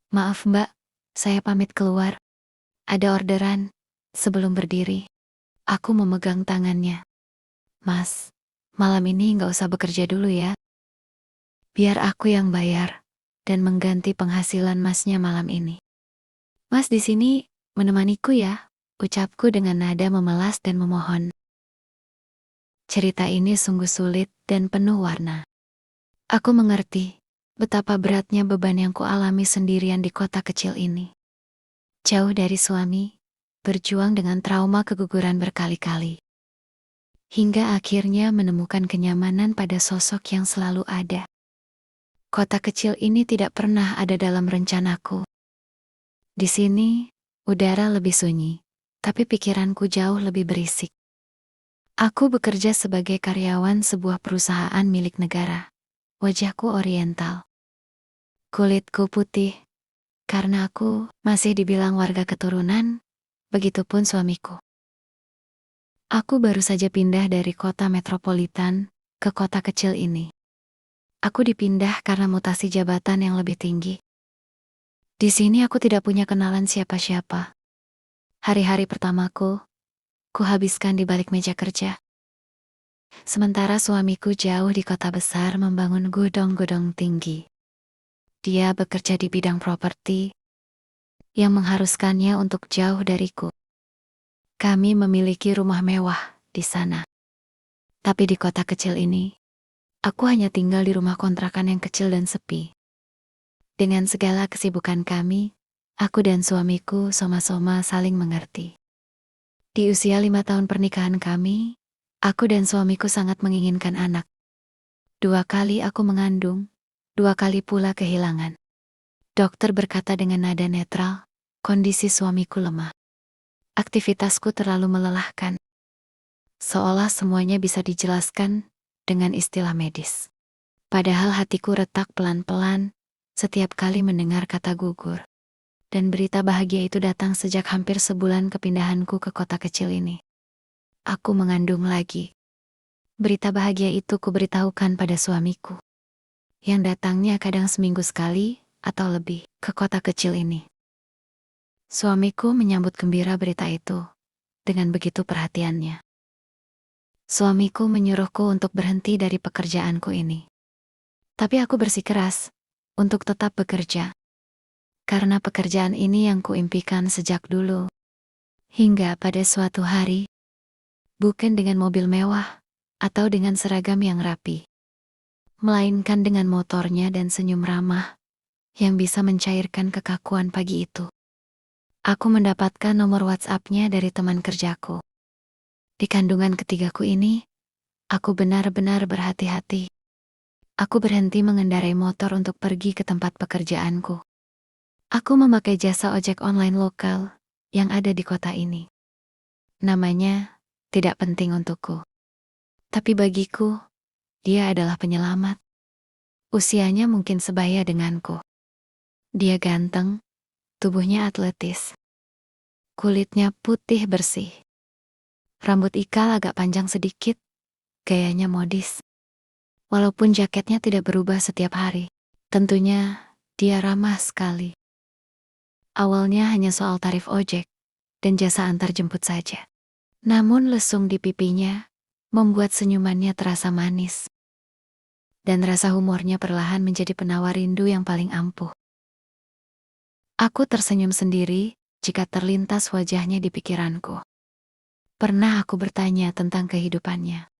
Maaf mbak, saya pamit keluar. Ada orderan. Sebelum berdiri, aku memegang tangannya. Mas, malam ini nggak usah bekerja dulu ya. Biar aku yang bayar dan mengganti penghasilan masnya malam ini. Mas di sini menemaniku ya, ucapku dengan nada memelas dan memohon. Cerita ini sungguh sulit dan penuh warna. Aku mengerti betapa beratnya beban yang kualami sendirian di kota kecil ini. Jauh dari suami, berjuang dengan trauma keguguran berkali-kali. Hingga akhirnya menemukan kenyamanan pada sosok yang selalu ada. Kota kecil ini tidak pernah ada dalam rencanaku. Di sini, udara lebih sunyi, tapi pikiranku jauh lebih berisik. Aku bekerja sebagai karyawan sebuah perusahaan milik negara. Wajahku oriental. Kulitku putih, karena aku masih dibilang warga keturunan, begitupun suamiku. Aku baru saja pindah dari kota metropolitan ke kota kecil ini. Aku dipindah karena mutasi jabatan yang lebih tinggi. Di sini aku tidak punya kenalan siapa-siapa. Hari-hari pertamaku, kuhabiskan di balik meja kerja. Sementara suamiku jauh di kota besar membangun gedung-gedung tinggi. Dia bekerja di bidang properti yang mengharuskannya untuk jauh dariku. Kami memiliki rumah mewah di sana. Tapi di kota kecil ini, aku hanya tinggal di rumah kontrakan yang kecil dan sepi. Dengan segala kesibukan kami, aku dan suamiku sama-sama saling mengerti. Di usia 5 tahun pernikahan kami, aku dan suamiku sangat menginginkan anak. 2 kali aku mengandung, 2 kali pula kehilangan. Dokter berkata dengan nada netral, kondisi suamiku lemah. Aktivitasku terlalu melelahkan. Seolah semuanya bisa dijelaskan dengan istilah medis. Padahal hatiku retak pelan-pelan setiap kali mendengar kata gugur. Dan berita bahagia itu datang sejak hampir sebulan kepindahanku ke kota kecil ini. Aku mengandung lagi. Berita bahagia itu kuberitahukan pada suamiku, yang datangnya kadang seminggu sekali atau lebih ke kota kecil ini. Suamiku menyambut gembira berita itu dengan begitu perhatiannya. Suamiku menyuruhku untuk berhenti dari pekerjaanku ini. Tapi aku bersikeras untuk tetap bekerja. Karena pekerjaan ini yang kuimpikan sejak dulu. Hingga pada suatu hari, bukan dengan mobil mewah atau dengan seragam yang rapi, melainkan dengan motornya dan senyum ramah yang bisa mencairkan kekakuan pagi itu. Aku mendapatkan nomor WhatsApp-nya dari teman kerjaku. Di kandungan ketigaku ini, aku benar-benar berhati-hati. Aku berhenti mengendarai motor untuk pergi ke tempat pekerjaanku. Aku memakai jasa ojek online lokal yang ada di kota ini. Namanya tidak penting untukku. Tapi bagiku, dia adalah penyelamat. Usianya mungkin sebaya denganku. Dia ganteng, tubuhnya atletis. Kulitnya putih bersih. Rambut ikal agak panjang sedikit, gayanya modis. Walaupun jaketnya tidak berubah setiap hari, tentunya dia ramah sekali. Awalnya hanya soal tarif ojek dan jasa antar jemput saja. Namun lesung di pipinya membuat senyumannya terasa manis. Dan rasa humornya perlahan menjadi penawar rindu yang paling ampuh. Aku tersenyum sendiri jika terlintas wajahnya di pikiranku. Pernah aku bertanya tentang kehidupannya.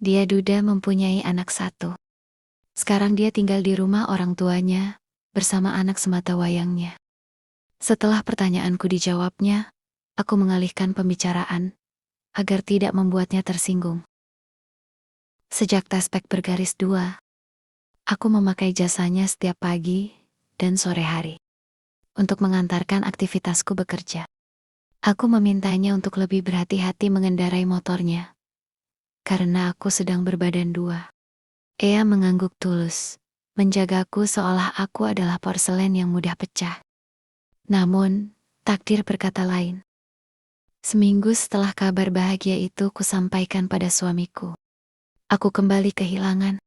Dia duda mempunyai anak 1. Sekarang dia tinggal di rumah orang tuanya bersama anak sematawayangnya. Setelah pertanyaanku dijawabnya, aku mengalihkan pembicaraan agar tidak membuatnya tersinggung. Sejak Tespek bergaris 2, aku memakai jasanya setiap pagi dan sore hari untuk mengantarkan aktivitasku bekerja. Aku memintanya untuk lebih berhati-hati mengendarai motornya, karena aku sedang berbadan 2. Ia mengangguk tulus, menjagaku seolah aku adalah porselen yang mudah pecah. Namun, takdir berkata lain. Seminggu setelah kabar bahagia itu kusampaikan pada suamiku. Aku kembali kehilangan.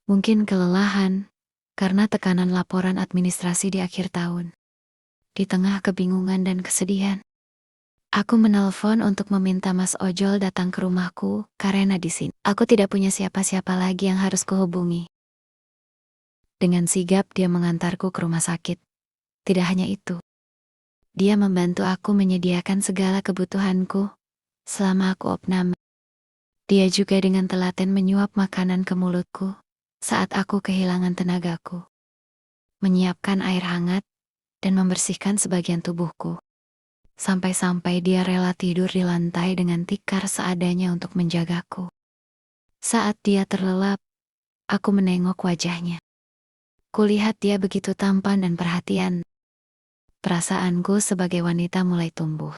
Mungkin kelelahan, karena tekanan laporan administrasi di akhir tahun. Di tengah kebingungan dan kesedihan, aku menelpon untuk meminta Mas Ojol datang ke rumahku karena di sini aku tidak punya siapa-siapa lagi yang harus kuhubungi. Dengan sigap dia mengantarku ke rumah sakit. Tidak hanya itu, dia membantu aku menyediakan segala kebutuhanku selama aku opname. Dia juga dengan telaten menyuap makanan ke mulutku saat aku kehilangan tenagaku, menyiapkan air hangat, dan membersihkan sebagian tubuhku. Sampai-sampai dia rela tidur di lantai dengan tikar seadanya untuk menjagaku. Saat dia terlelap, aku menengok wajahnya. Kulihat dia begitu tampan dan perhatian. Perasaanku sebagai wanita mulai tumbuh.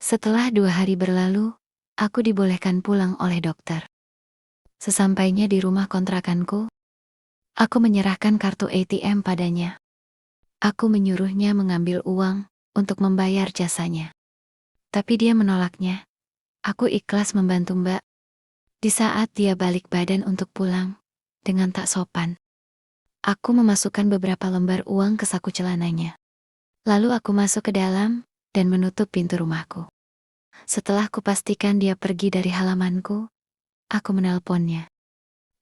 Setelah 2 hari berlalu, aku dibolehkan pulang oleh dokter. Sesampainya di rumah kontrakanku, aku menyerahkan kartu ATM padanya. Aku menyuruhnya mengambil uang untuk membayar jasanya. Tapi dia menolaknya. Aku ikhlas membantu Mbak. Di saat dia balik badan untuk pulang, dengan tak sopan, aku memasukkan beberapa lembar uang ke saku celananya. Lalu aku masuk ke dalam dan menutup pintu rumahku. Setelah kupastikan dia pergi dari halamanku, aku menelponnya.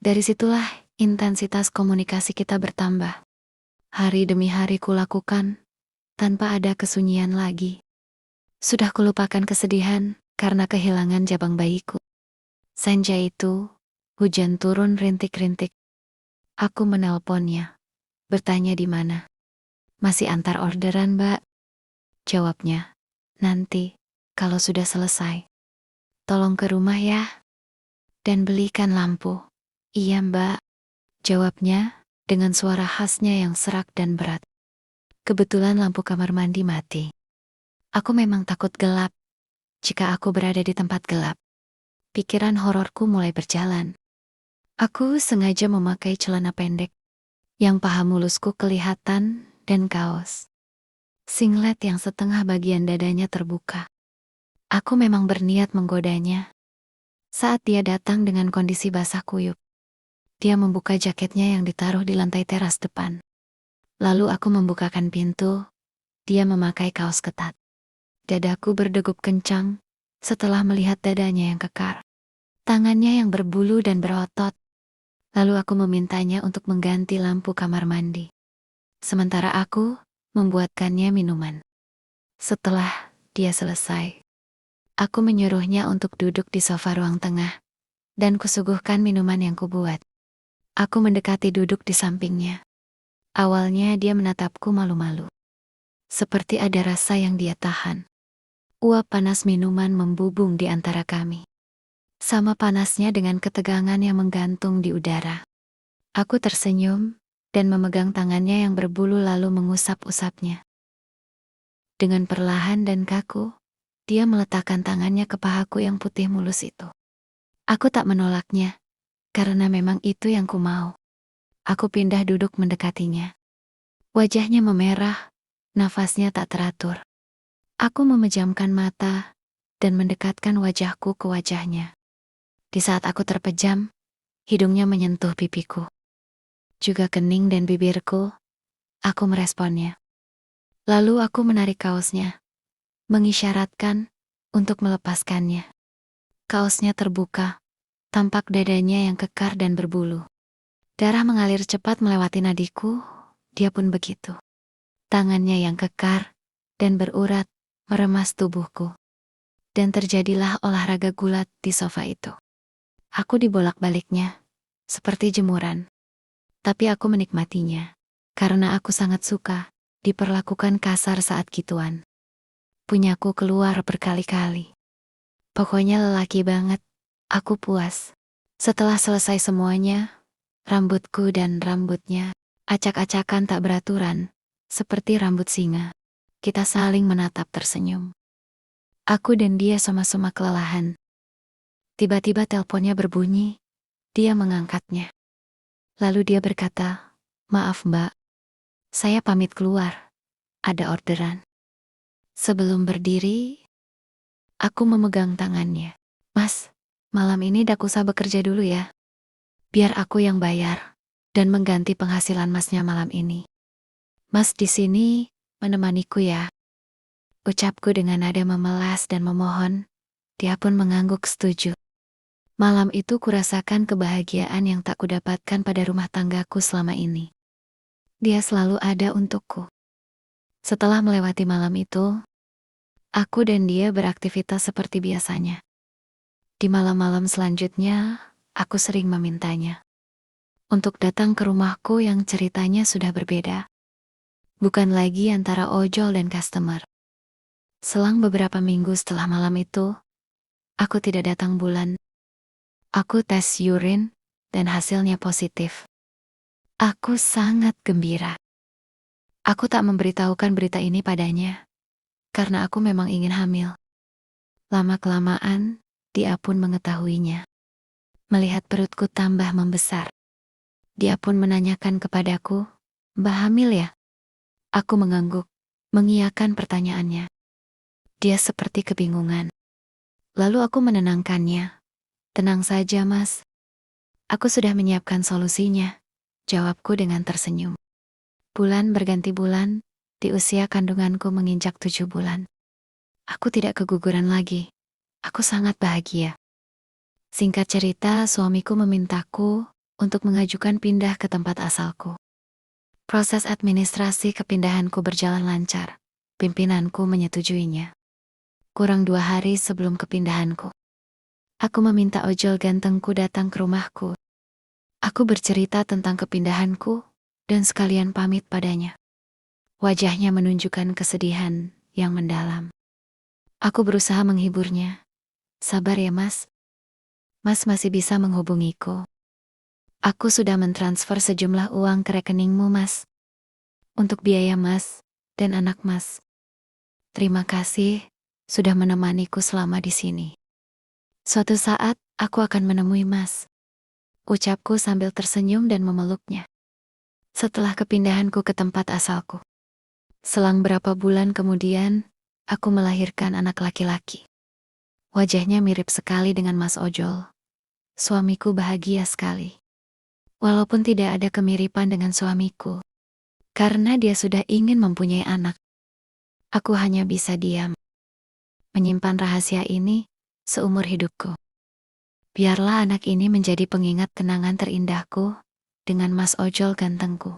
Dari situlah intensitas komunikasi kita bertambah. Hari demi hari kulakukan, tanpa ada kesunyian lagi. Sudah kulupakan kesedihan karena kehilangan jabang bayiku. Senja itu, hujan turun rintik-rintik. Aku menelponnya, bertanya di mana. Masih antar orderan, Mbak. Jawabnya, nanti, kalau sudah selesai. Tolong ke rumah ya. Dan belikan lampu. Iya, Mbak. Jawabnya, dengan suara khasnya yang serak dan berat. Kebetulan lampu kamar mandi mati. Aku memang takut gelap. Jika aku berada di tempat gelap, pikiran hororku mulai berjalan. Aku sengaja memakai celana pendek, yang paha mulusku kelihatan, dan kaos singlet yang setengah bagian dadanya terbuka. Aku memang berniat menggodanya. Saat dia datang dengan kondisi basah kuyup, dia membuka jaketnya yang ditaruh di lantai teras depan. Lalu aku membukakan pintu, dia memakai kaos ketat. Dadaku berdegup kencang setelah melihat dadanya yang kekar, tangannya yang berbulu dan berotot. Lalu aku memintanya untuk mengganti lampu kamar mandi. Sementara aku membuatkannya minuman. Setelah dia selesai, aku menyuruhnya untuk duduk di sofa ruang tengah dan kusuguhkan minuman yang kubuat. Aku mendekati duduk di sampingnya. Awalnya dia menatapku malu-malu, seperti ada rasa yang dia tahan. Uap panas minuman membubung di antara kami. Sama panasnya dengan ketegangan yang menggantung di udara. Aku tersenyum dan memegang tangannya yang berbulu lalu mengusap-usapnya. Dengan perlahan dan kaku, dia meletakkan tangannya ke pahaku yang putih mulus itu. Aku tak menolaknya, karena memang itu yang ku mau. Aku pindah duduk mendekatinya. Wajahnya memerah, nafasnya tak teratur. Aku memejamkan mata dan mendekatkan wajahku ke wajahnya. Di saat aku terpejam, hidungnya menyentuh pipiku. Juga kening dan bibirku, aku meresponnya. Lalu aku menarik kaosnya, mengisyaratkan untuk melepaskannya. Kaosnya terbuka, tampak dadanya yang kekar dan berbulu. Darah mengalir cepat melewati nadiku, dia pun begitu. Tangannya yang kekar dan berurat meremas tubuhku. Dan terjadilah olahraga gulat di sofa itu. Aku dibolak-baliknya, seperti jemuran. Tapi aku menikmatinya, karena aku sangat suka diperlakukan kasar saat gituan. Punyaku keluar berkali-kali. Pokoknya lelaki banget, aku puas. Setelah selesai semuanya, rambutku dan rambutnya acak-acakan tak beraturan, seperti rambut singa. Kita saling menatap tersenyum. Aku dan dia sama-sama kelelahan. Tiba-tiba teleponnya berbunyi, dia mengangkatnya. Lalu dia berkata, "Maaf Mbak, saya pamit keluar, ada orderan." Sebelum berdiri, aku memegang tangannya. "Mas, malam ini dak usah bekerja dulu ya. Biar aku yang bayar." dan mengganti penghasilan Masnya malam ini. Mas di sini menemaniku ya, ucapku dengan nada memelas dan memohon. Dia pun mengangguk setuju. Malam itu kurasakan kebahagiaan yang tak kudapatkan pada rumah tanggaku selama ini. Dia selalu ada untukku. Setelah melewati malam itu, aku dan dia beraktivitas seperti biasanya. Di malam-malam selanjutnya, aku sering memintanya untuk datang ke rumahku yang ceritanya sudah berbeda. Bukan lagi antara ojol dan customer. Selang beberapa minggu setelah malam itu, aku tidak datang bulan. Aku tes urin dan hasilnya positif. Aku sangat gembira. Aku tak memberitahukan berita ini padanya, karena aku memang ingin hamil. Lama-kelamaan, dia pun mengetahuinya. Melihat perutku tambah membesar. Dia pun menanyakan kepadaku, "Mbak hamil ya?" Aku mengangguk, mengiyakan pertanyaannya. Dia seperti kebingungan. Lalu aku menenangkannya. "Tenang saja, Mas. Aku sudah menyiapkan solusinya," jawabku dengan tersenyum. Bulan berganti bulan, di usia kandunganku menginjak 7 bulan. Aku tidak keguguran lagi. Aku sangat bahagia. Singkat cerita, suamiku memintaku untuk mengajukan pindah ke tempat asalku. Proses administrasi kepindahanku berjalan lancar. Pimpinanku menyetujuinya. Kurang 2 hari sebelum kepindahanku, aku meminta ojol gantengku datang ke rumahku. Aku bercerita tentang kepindahanku dan sekalian pamit padanya. Wajahnya menunjukkan kesedihan yang mendalam. Aku berusaha menghiburnya. "Sabar ya, Mas. Mas masih bisa menghubungiku. Aku sudah mentransfer sejumlah uang ke rekeningmu, Mas. Untuk biaya Mas dan anak Mas. Terima kasih sudah menemaniku selama di sini. Suatu saat aku akan menemui Mas," ucapku sambil tersenyum dan memeluknya. Setelah kepindahanku ke tempat asalku, selang berapa bulan kemudian, aku melahirkan anak laki-laki. Wajahnya mirip sekali dengan Mas Ojol. Suamiku bahagia sekali. Walaupun tidak ada kemiripan dengan suamiku, karena dia sudah ingin mempunyai anak. Aku hanya bisa diam, menyimpan rahasia ini seumur hidupku. Biarlah anak ini menjadi pengingat kenangan terindahku dengan Mas Ojol gantengku.